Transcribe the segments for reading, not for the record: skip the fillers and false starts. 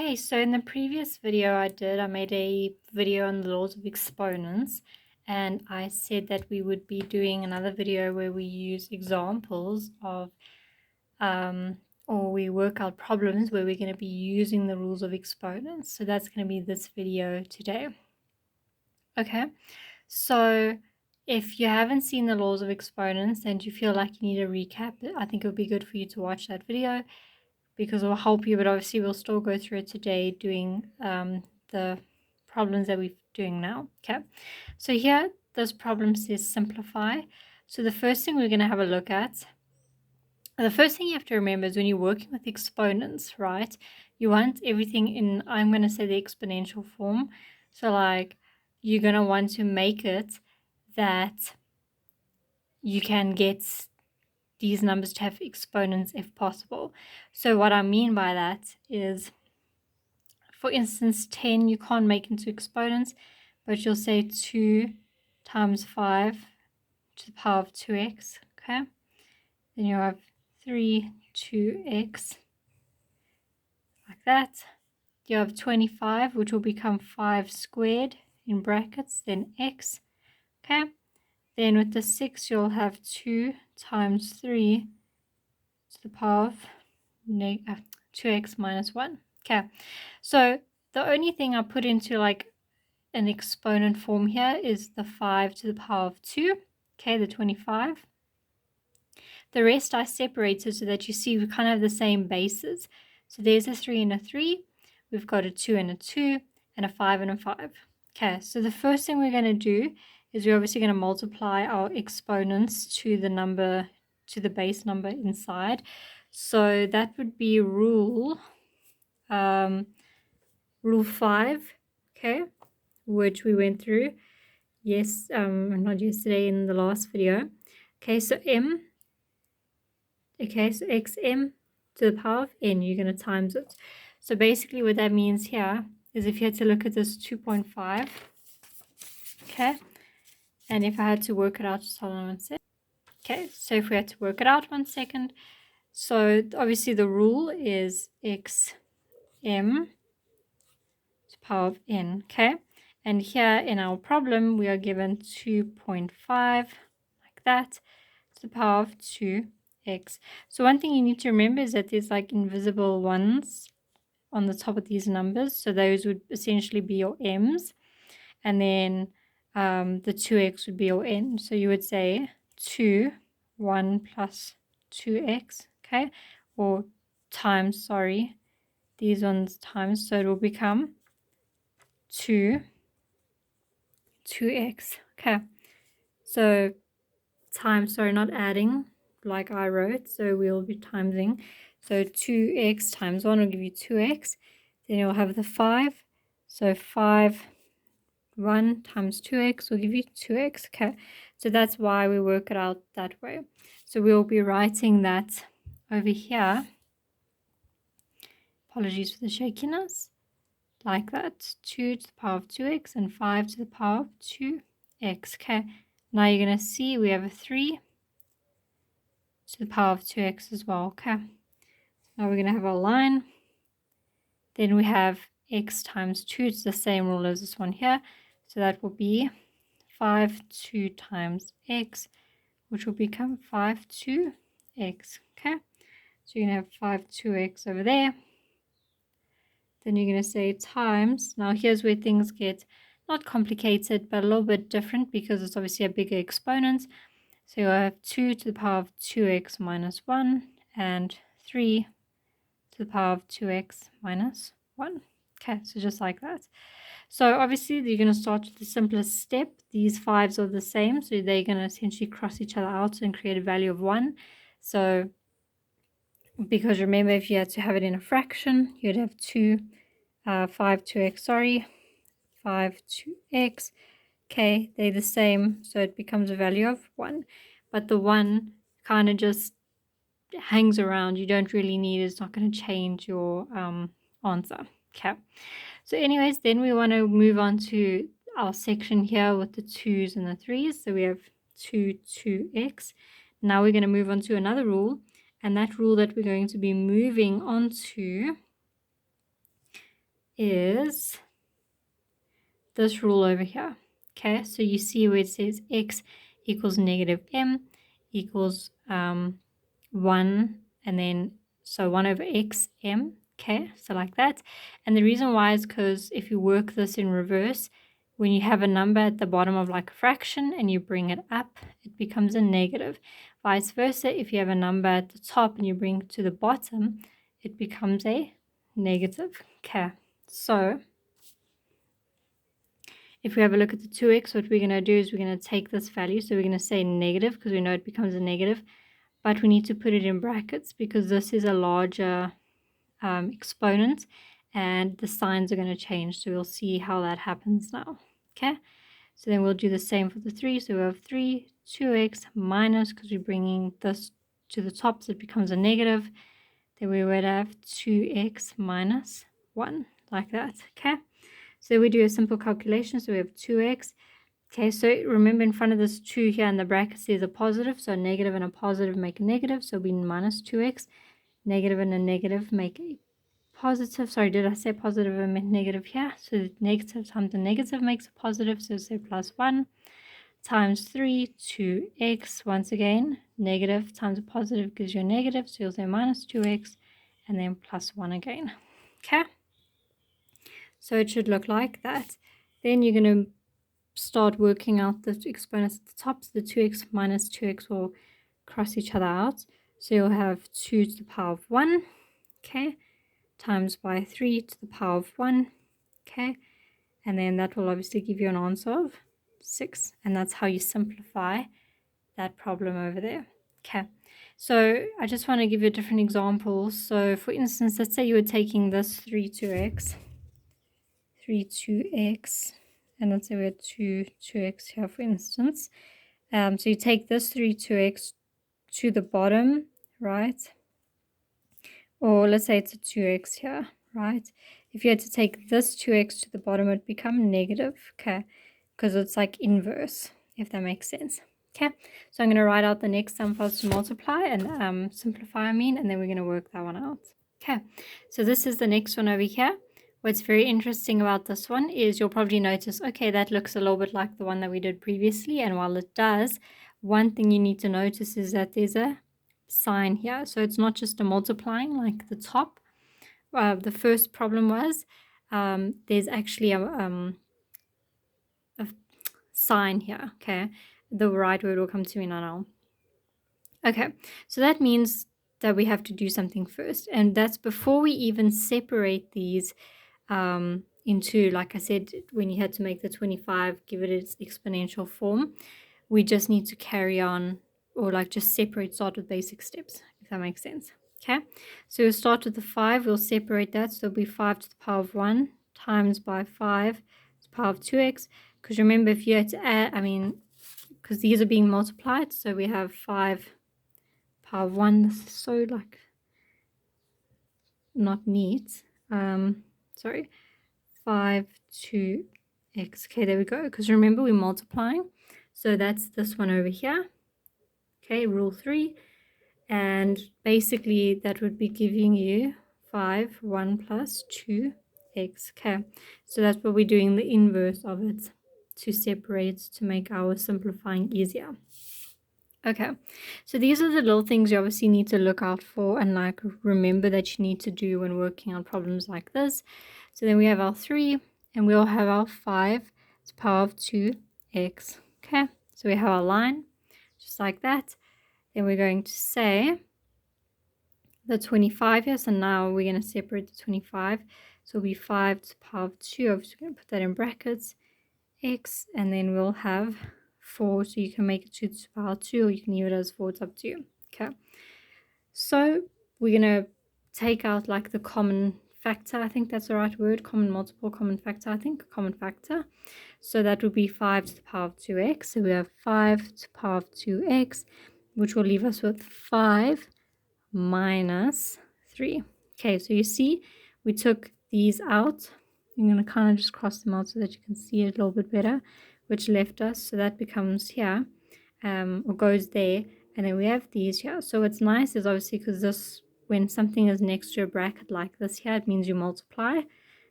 Okay, so in the previous video I made a video on the laws of exponents, and I said that we would be doing another video where we use examples of, or we work out problems where we're going to be using the rules of exponents. So that's going to be this video today. Okay, so if you haven't seen the laws of exponents and you feel like you need a recap, I think it would be good for you to watch that video, because it will help you, but obviously we'll still go through it today doing the problems that we're doing now. Okay, so here this problem says simplify. So the first thing we're going to have a look at, the first thing you have to remember is when you're working with exponents, right, you want everything in, I'm going to say, the exponential form. So like you're going to want to make it that you can get these numbers to have exponents if possible. So what I mean by that is, for instance, 10 you can't make into exponents, but you'll say 2 times 5 to the power of 2x, okay? Then you have 3 2x, like that. You have 25, which will become 5 squared in brackets, then x, okay? Then with the 6, you'll have 2 times 3 to the power of 2x minus 1. Okay, so the only thing I put into like an exponent form here is the 5 to the power of 2, okay, the 25. The rest I separated so that you see we kind of have the same bases. So there's a 3 and a 3. We've got a 2 and a 2, and a 5 and a 5. Okay, so the first thing we're going to do is we're obviously going to multiply our exponents to the number, to the base number inside. So that would be rule 5, okay, which we went through, not yesterday, in the last video. Okay, so m, okay, so xm to the power of n, you're going to times it. So basically what that means here is, if you had to look at this 2.5, okay, and if I had to work it out, just hold on one second. Okay, so if we had to work it out 1 second, so obviously the rule is xm to the power of n, okay? And here in our problem, we are given 2.5, like that, to the power of 2x. So one thing you need to remember is that there's like invisible ones on the top of these numbers. So those would essentially be your m's. And then the 2x would be your n. So you would say 2, 1 plus 2x, okay? Or times, sorry, these ones times. So it will become 2, 2x, okay? So times, sorry, not adding like I wrote, so we'll be timesing. So 2x times 1 will give you 2x. Then you'll have the 5. So 5, 1 times 2x will give you 2x, okay? So that's why we work it out that way. So we'll be writing that over here. Apologies for the shakiness. Like that, 2 to the power of 2x and 5 to the power of 2x, okay? Now you're going to see we have a 3 to the power of 2x as well, okay? Now we're going to have a line. Then we have x times 2. It's the same rule as this one here. So that will be 5 2 times x, which will become 5 2x, okay? So you're going to have 5 2x over there. Then you're going to say times. Now here's where things get not complicated, but a little bit different, because it's obviously a bigger exponent. So you'll have 2 to the power of 2x minus 1 and 3 to the power of 2x minus 1. Okay, so just like that. So obviously you're going to start with the simplest step. These 5s are the same, so they're going to essentially cross each other out and create a value of 1. So because remember, if you had to have it in a fraction, you'd have 5 2x, sorry, 5 2x. Okay, they're the same, so it becomes a value of 1. But the 1 kind of just hangs around. You don't really need it. It's not going to change your answer. Okay, so anyways, then we want to move on to our section here with the 2's and the 3's. So we have 2 2x. Now we're going to move on to another rule, and that rule that we're going to be moving on to is this rule over here. Okay, so you see where it says x equals negative m equals 1, and then so 1 over x m. Okay, so like that. And the reason why is because if you work this in reverse, when you have a number at the bottom of like a fraction and you bring it up, it becomes a negative. Vice versa, if you have a number at the top and you bring it to the bottom, it becomes a negative. Okay, so if we have a look at the 2x, what we're going to do is we're going to take this value. So we're going to say negative because we know it becomes a negative. But we need to put it in brackets because this is a larger exponent. And the signs are going to change. So we'll see how that happens now. Okay. So then we'll do the same for the 3. So we have 3, 2x minus, because we're bringing this to the top, so it becomes a negative. Then we would have 2x minus 1, like that. Okay. So we do a simple calculation. So we have 2x. Okay, so remember in front of this 2 here in the brackets there's a positive. So a negative and a positive make a negative. So we minus 2x. Negative and a negative make a positive. Sorry, did I say positive and meant negative here? So negative times a negative makes a positive. So say plus 1 times 3, 2x. Once again, negative times a positive gives you a negative. So you'll say minus 2x and then plus 1 again. Okay. So it should look like that. Then you're going to start working out the exponents at the top. So the 2x minus 2x will cross each other out. So you'll have 2 to the power of 1, okay, times by 3 to the power of 1, okay, and then that will obviously give you an answer of 6. And that's how you simplify that problem over there. Okay, so I just want to give you a different example. So for instance, let's say you were taking this 2x, and let's say we had 2x here, for instance. So you take this 2x to the bottom, right? Or let's say it's a 2x here, right? If you had to take this 2x to the bottom, it would become negative, okay? Because it's like inverse, if that makes sense. Okay, so I'm going to write out the next sum first to multiply and simplify, and then we're going to work that one out. Okay, so this is the next one over here. What's very interesting about this one is you'll probably notice, okay, that looks a little bit like the one that we did previously. And while it does, one thing you need to notice is that there's a sign here. So it's not just a multiplying like the top. The first problem was there's actually a sign here, okay? The right word will come to me now. Okay, so that means that we have to do something first. And that's before we even separate these into, like I said, when you had to make the 25, give it its exponential form, we just need to carry on, or like just start with basic steps, if that makes sense. Okay, so we'll start with the 5, we'll separate that, so it'll be 5 to the power of 1 times by 5 to the power of 2x, because remember if you had to add, because these are being multiplied, so we have 5 power of 1, this is so like not neat, sorry, 5 to x. Okay, there we go, because remember we're multiplying, so that's this one over here. Okay, rule 3, and basically that would be giving you 5, 1 plus 2x. Okay, so that's what we're doing, the inverse of it, to separate, to make our simplifying easier. Okay, so these are the little things you obviously need to look out for and like remember that you need to do when working on problems like this. So then we have our 3 and we'll have our 5 to the power of 2x. Okay, so we have our line just like that. Then we're going to say the 25 here. So now we're going to separate the 25. So it'll be 5 to the power of 2. Obviously we're going to put that in brackets, x, and then we'll have 4, so you can make it 2 to the power 2, or you can leave it as 4, it's up to you. Okay, so we're going to take out like the common factor, I think that's the right word, common multiple, common factor, I think, common factor. So that would be 5 to the power of 2x, so we have 5 to the power of 2x, which will leave us with 5 minus 3. Okay, so you see we took these out. I'm going to kind of just cross them out so that you can see it a little bit better, which left us, so that becomes here, or goes there, and then we have these here. So what's nice is obviously because this, when something is next to a bracket like this here, it means you multiply.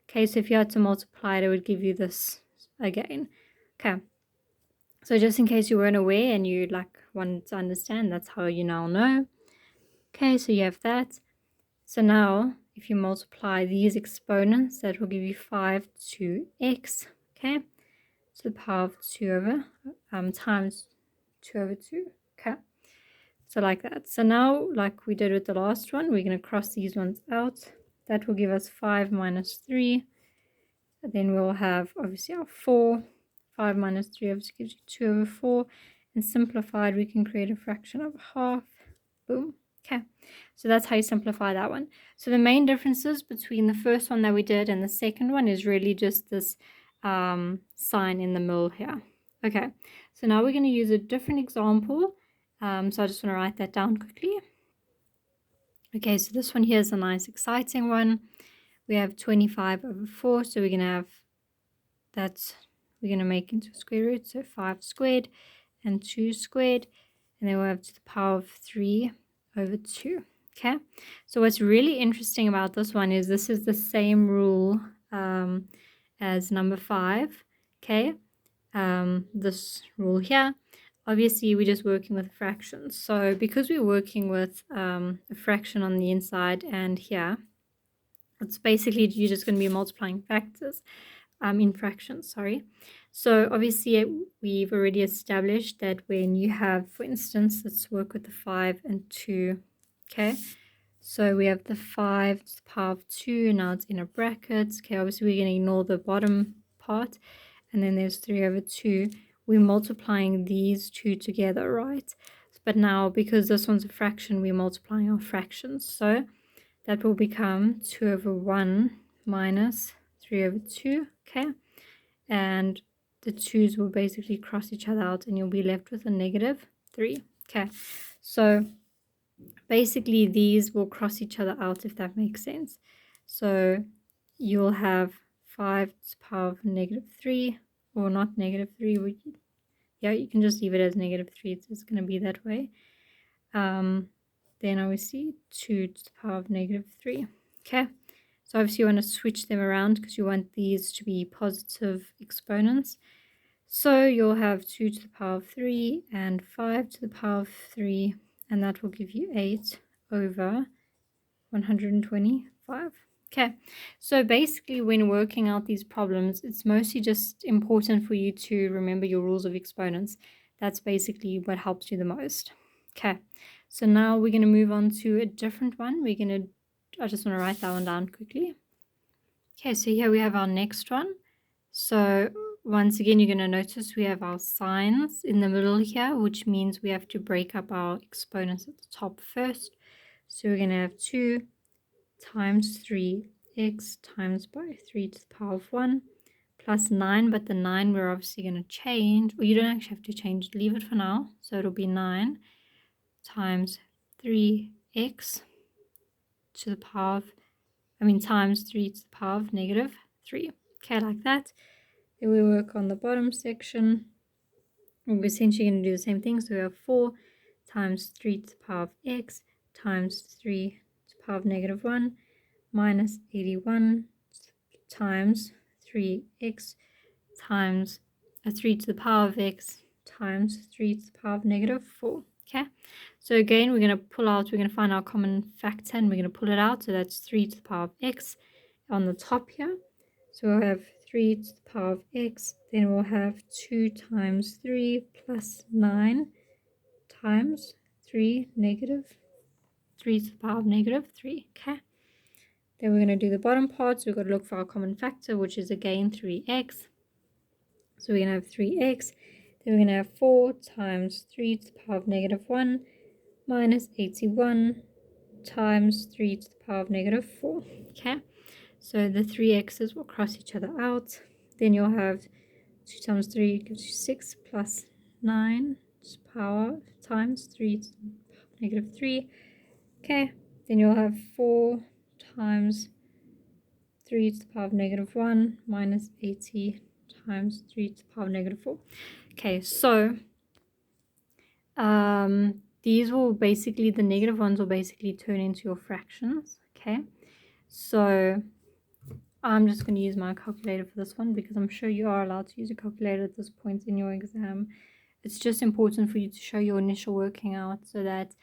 Okay, so if you had to multiply it, it would give you this again. Okay, so just in case you weren't aware and you wanted to understand, that's how you now know. Okay, so you have that. So now if you multiply these exponents, that will give you 5 to x, okay, to the power of 2 over times 2 over 2. Okay, so like that. So now, like we did with the last one, we're going to cross these ones out. That will give us 5 minus 3. And then we'll have obviously our 4. 5 minus 3 obviously gives you 2 over 4. And simplified, we can create a fraction of half. Boom. Okay, so that's how you simplify that one. So the main differences between the first one that we did and the second one is really just this sign in the middle here. Okay, so now we're going to use a different example. So I just want to write that down quickly. Okay, so this one here is a nice exciting one. We have 25 over 4, so we're going to have that, we're going to make into a square root, so 5 squared and 2 squared, and then we'll have to the power of 3 over 2. Okay, so what's really interesting about this one is this is the same rule as number 5. Okay, this rule here, obviously we're just working with fractions. So because we're working with a fraction on the inside and here, it's basically you're just going to be multiplying factors in fractions, sorry. So obviously we've already established that when you have, for instance, let's work with the 5 and 2. Okay, so we have the 5 to the power of 2, now it's in a bracket. Okay, obviously we're going to ignore the bottom part, and then there's 3 over 2. We're multiplying these two together, right? But now because this one's a fraction, we're multiplying our fractions, so that will become 2 over 1 minus 3 over 2. Okay, and the 2's will basically cross each other out and you'll be left with a negative 3. Okay, so basically these will cross each other out, if that makes sense. So you'll have 5 to the power of negative 3, or not negative 3. Yeah, you can just leave it as negative 3. It's going to be that way. Then obviously 2 to the power of negative 3. Okay, so obviously you want to switch them around because you want these to be positive exponents. So you'll have 2 to the power of 3 and 5 to the power of 3, and that will give you 8 over 125. Okay, so basically when working out these problems, it's mostly just important for you to remember your rules of exponents. That's basically what helps you the most. Okay, so now we're going to move on to a different one. I just want to write that one down quickly. Okay, so here we have our next one. So once again, you're going to notice we have our signs in the middle here, which means we have to break up our exponents at the top first. So we're going to have 2 times 3x times by 3 to the power of 1 plus 9, but the 9 we're obviously going to change, or you don't actually have to change it, leave it for now. So it'll be 9 times 3x to the power of, times 3 to the power of negative 3. Okay, like that. Then we work on the bottom section. We're essentially going to do the same thing. So we have 4 times 3 to the power of x times 3 to the power of negative 1 minus 81 times 3x times 3 to the power of x times 3 to the power of negative 4. Okay, so again we're going to find our common factor and we're going to pull it out. So that's 3 to the power of x on the top here. So we'll have 3 to the power of x, then we'll have 2 times 3 plus 9 times 3 negative 3 to the power of negative 3. Okay, then we're going to do the bottom part. So we've got to look for our common factor, which is again 3x. So we're going to have 3x. Then we're going to have 4 times 3 to the power of negative 1 minus 81 times 3 to the power of negative 4. Okay, so the 3x's will cross each other out. Then you'll have 2 times 3 gives you 6 plus 9 to the power times 3 to the power of negative 3. Okay, then you'll have 4 times 3 to the power of negative 1 minus 80 times 3 to the power of negative 4. Okay, so these will basically, the negative ones will basically turn into your fractions. Okay, so I'm just going to use my calculator for this one because I'm sure you are allowed to use a calculator at this point in your exam. It's just important for you to show your initial working out so that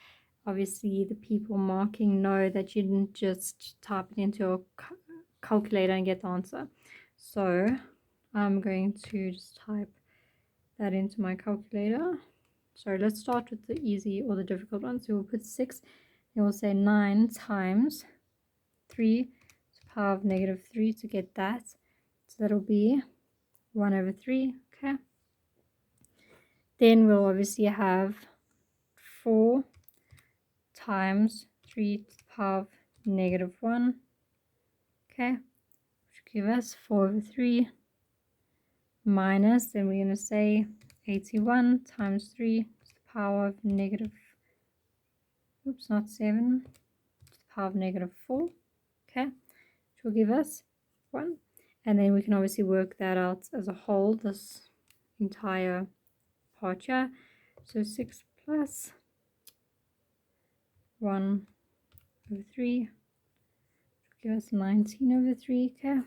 obviously the people marking know that you didn't just type it into your calculator and get the answer. So I'm going to just type that into my calculator. So let's start with the easy or the difficult one. So we'll put 6, and we'll say 9 times 3 to the power of -3 to get that. So that'll be 1/3, okay? Then we'll obviously have 4 times 3 to the power of -1, okay? Which will give us 4/3 minus, then we're going to say 81 times 3 to the power of negative, oops, not 7, to the power of -4, okay? Which will give us 1. And then we can obviously work that out as a whole, this entire part here. So 6 plus 1/3 give us 19/3, okay?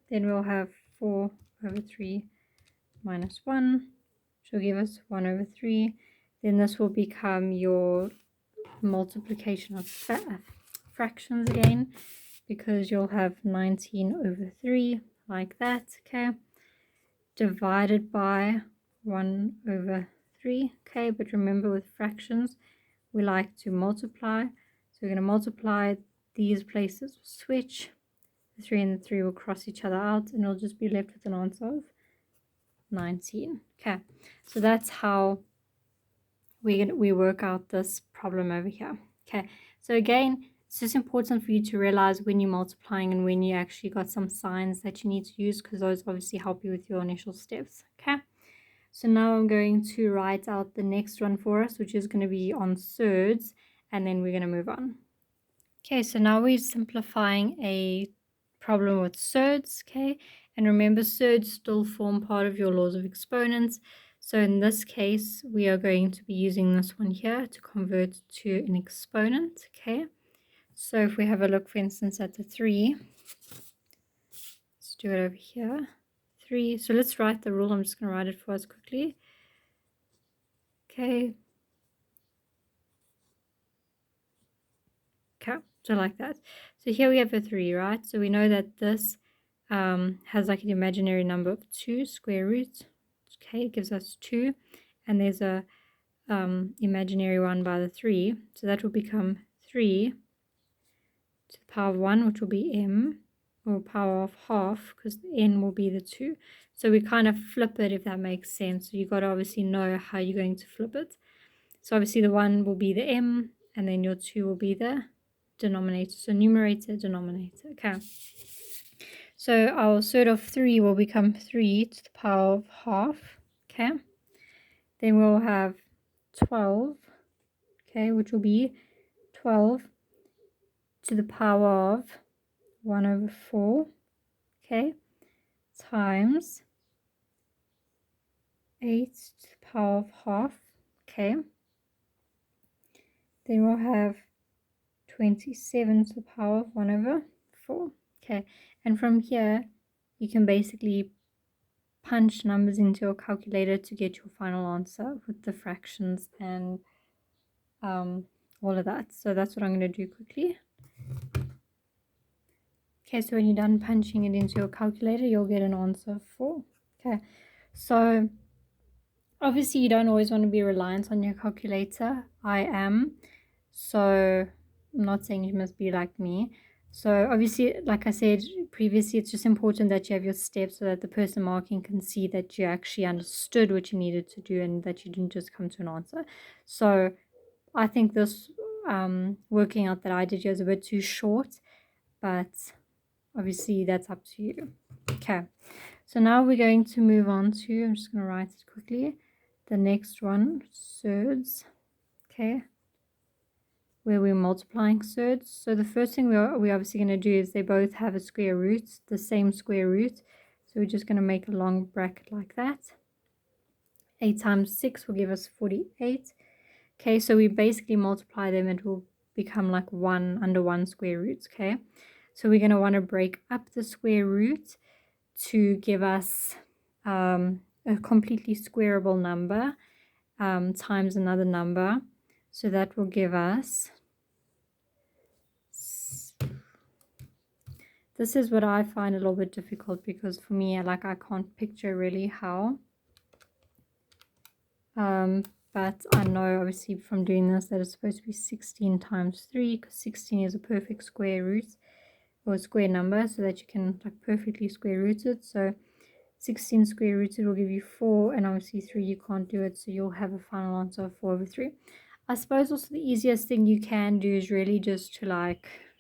Then we'll have 4/3 minus 1, which will give us 1/3. Then this will become your multiplication of fractions again, because you'll have 19/3 like that, okay? Divided by 1/3, okay? But remember, with fractions, we like to multiply. So we're going to multiply these places, switch. The 3 and the 3 will cross each other out, and we'll just be left with an answer of 19. Okay, so that's how we work out this problem over here. Okay, so again, it's just important for you to realize when you're multiplying and when you actually got some signs that you need to use, because those obviously help you with your initial steps. Okay, so now I'm going to write out the next one for us, which is going to be on surds, and then we're going to move on. Okay, so now we're simplifying a problem with surds, okay? And remember, surds still form part of your laws of exponents. So in this case, we are going to be using this one here to convert to an exponent, okay? So if we have a look, for instance, at the 3, let's do it over here. 3, so let's write the rule. I'm just going to write it for us quickly. Okay. Okay, so like that. So here we have a 3, right? So we know that this has like an imaginary number of 2 square root. Okay, it gives us 2, and there's a imaginary 1 by the 3, so that will become 3 to the power of 1, which will be m, or power of half, because the n will be the 2. So we kind of flip it, if that makes sense. So you've got to obviously know how you're going to flip it. So obviously the 1 will be the m, and then your 2 will be the denominator. So numerator, denominator. Okay. So our surd of 3 will become 3 to the power of half. Okay. Then we'll have 12. Okay, which will be 12 to the power of 1/4. Okay. Times 8 to the power of half. Okay. Then we'll have 27 to the power of 1/4. Okay, and from here you can basically punch numbers into your calculator to get your final answer with the fractions and all of that. So that's what I'm going to do quickly. Okay, so when you're done punching it into your calculator, you'll get an answer of 4. Okay, so obviously you don't always want to be reliant on your calculator. I am, so I'm not saying you must be like me. So obviously, like I said previously, it's just important that you have your steps so that the person marking can see that you actually understood what you needed to do and that you didn't just come to an answer. So I think this working out that I did here is a bit too short, but obviously that's up to you. Okay, so now we're going to move on to, I'm just going to write it quickly, the next one, surds. Okay, where we're multiplying surds. So the first thing we're obviously going to do is they both have a square root, the same square root. So we're just going to make a long bracket like that. 8 times 6 will give us 48. Okay, so we basically multiply them, it will become like 1 under 1 square roots. Okay, So we're going to want to break up the square root to give us a completely squareable number times another number. So that will give us, this is what I find a little bit difficult, because for me, I can't picture really how. But I know obviously from doing this that it's supposed to be 16 times 3, because 16 is a perfect square root or square number, so that you can perfectly square root it. So 16 square rooted will give you 4, and obviously 3 you can't do it, so you'll have a final answer of 4/3. I suppose also the easiest thing you can do is really just to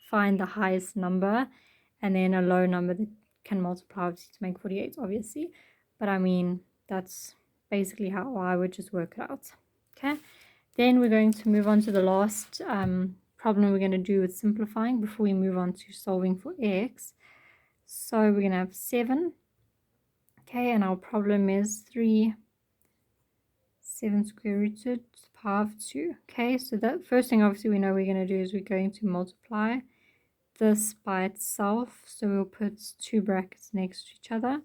find the highest number and then a low number that can multiply obviously to make 48, obviously. But I mean, that's basically how I would just work it out. Okay, then we're going to move on to the last problem we're going to do with simplifying before we move on to solving for x. So we're going to have 7. Okay, and our problem is 7 square rooted to the power of 2. Okay, so that first thing obviously we know we're going to do is we're going to multiply this by itself. So we'll put 2 brackets next to each other,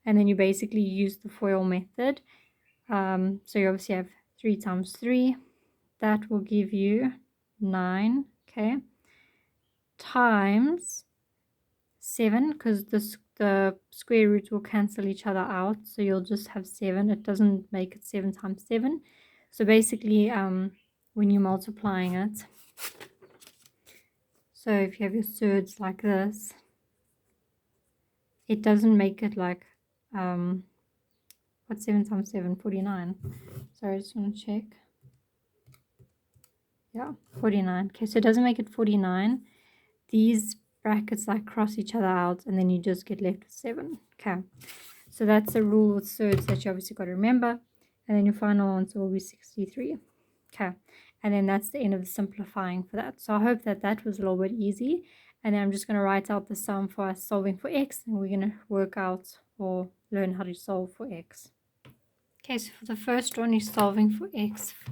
and then you basically use the FOIL method. So you obviously have 3 times 3. That will give you 9, okay, times 7, because the square roots will cancel each other out, so you'll just have 7. It doesn't make it 7 times 7. So basically, when you're multiplying it, so if you have your surds like this, it doesn't make it what's 7 times 7? 49. Sorry, I just want to check. Yeah, 49. Okay, so it doesn't make it 49. These brackets cross each other out, and then you just get left with 7. Okay, so that's the rule with surds that you obviously got to remember. And then your final answer will be 63. Okay, and then that's the end of the simplifying for that. So I hope that that was a little bit easy. And then I'm just going to write out the sum for us solving for x, and we're going to work out or learn how to solve for x. Okay, so for the first one, you're solving for x